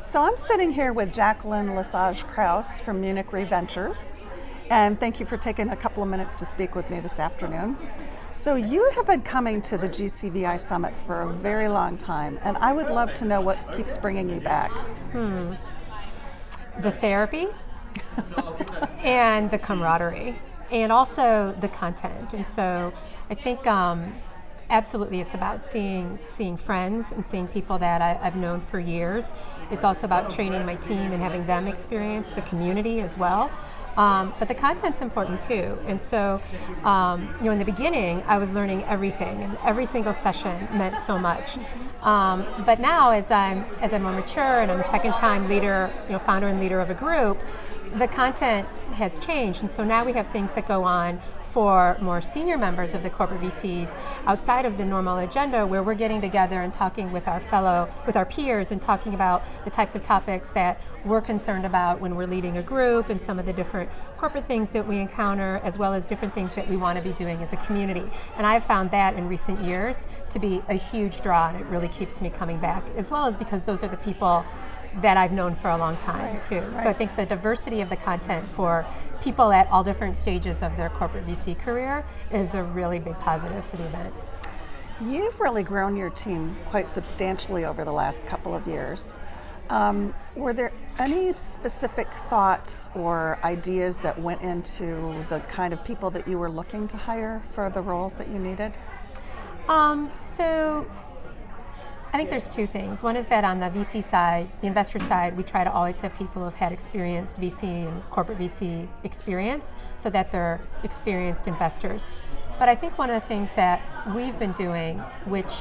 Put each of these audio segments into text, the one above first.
So I'm sitting here with Jacqueline LeSage Krause from Munich Re Ventures, and thank you for taking a couple of minutes to speak with me this afternoon. So you have been coming to the GCVI Summit for a very long time, and I would love to know what keeps bringing you back. The therapy and the camaraderie, and also the content. And so I think absolutely it's about seeing friends and seeing people that I've known for years. It's also about training my team and having them experience the community as well. But the content's important too. And so, in the beginning, I was learning everything, and every single session meant so much. But now, as I'm more mature and I'm a second-time leader, founder and leader of a group, the content has changed. And so now we have things that go on for more senior members of the corporate VCs outside of the normal agenda, where we're getting together and talking with our peers and talking about the types of topics that we're concerned about when we're leading a group, and some of the different corporate things that we encounter, as well as different things that we want to be doing as a community. And I've found that in recent years to be a huge draw, and it really keeps me coming back, as well as because those are the people that I've known for a long time too. Right. So I think the diversity of the content for people at all different stages of their corporate VC career is a really big positive for the event. You've really grown your team quite substantially over the last couple of years. Were there any specific thoughts or ideas that went into the kind of people that you were looking to hire for the roles that you needed? So I think there's two things. One is that on the VC side, the investor side, we try to always have people who've had experienced VC and corporate VC experience, so that they're experienced investors. But I think one of the things that we've been doing, which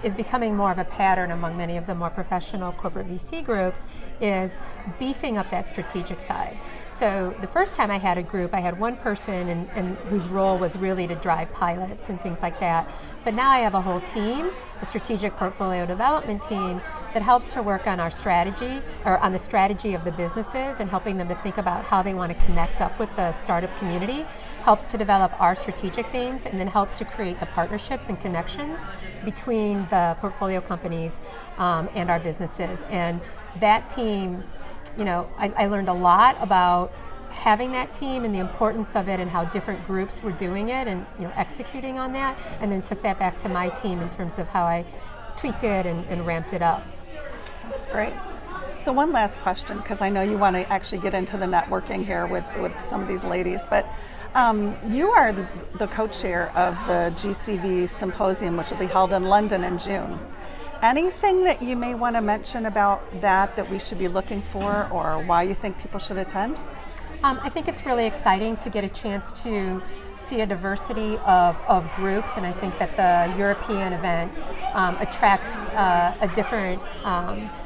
is becoming more of a pattern among many of the more professional corporate VC groups, is beefing up that strategic side. So the first time I had a group, I had one person and whose role was really to drive pilots and things like that. But now I have a whole team, a strategic portfolio development team, that helps to work on our strategy, or on the strategy of the businesses, and helping them to think about how they want to connect up with the startup community, helps to develop our strategic themes, and then helps to create the partnerships and connections between the portfolio companies and our businesses. And that team, I learned a lot about having that team and the importance of it, and how different groups were doing it, and executing on that, and then took that back to my team in terms of how I tweaked it and ramped it up. That's great. So one last question, because I know you want to actually get into the networking here with some of these ladies, but you are the co-chair of the GCV Symposium, which will be held in London in June. Anything that you may want to mention about that we should be looking for, or why you think people should attend? I think it's really exciting to get a chance to see a diversity of groups, and I think that the European event attracts a different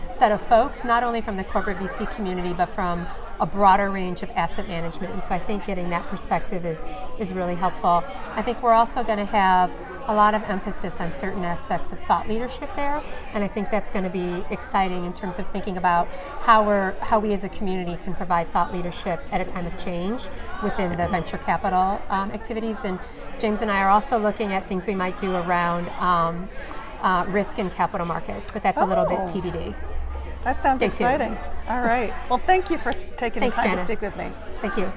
set of folks, not only from the corporate VC community, but from a broader range of asset management. And so I think getting that perspective is really helpful. I think we're also going to have a lot of emphasis on certain aspects of thought leadership there, and I think that's going to be exciting in terms of thinking about how we as a community can provide thought leadership at a time of change within the venture capital activities. And James and I are also looking at things we might do around risk in capital markets, but that's a little bit TBD. That sounds exciting. All right. Well, thank you for taking the time to speak with me. Thank you.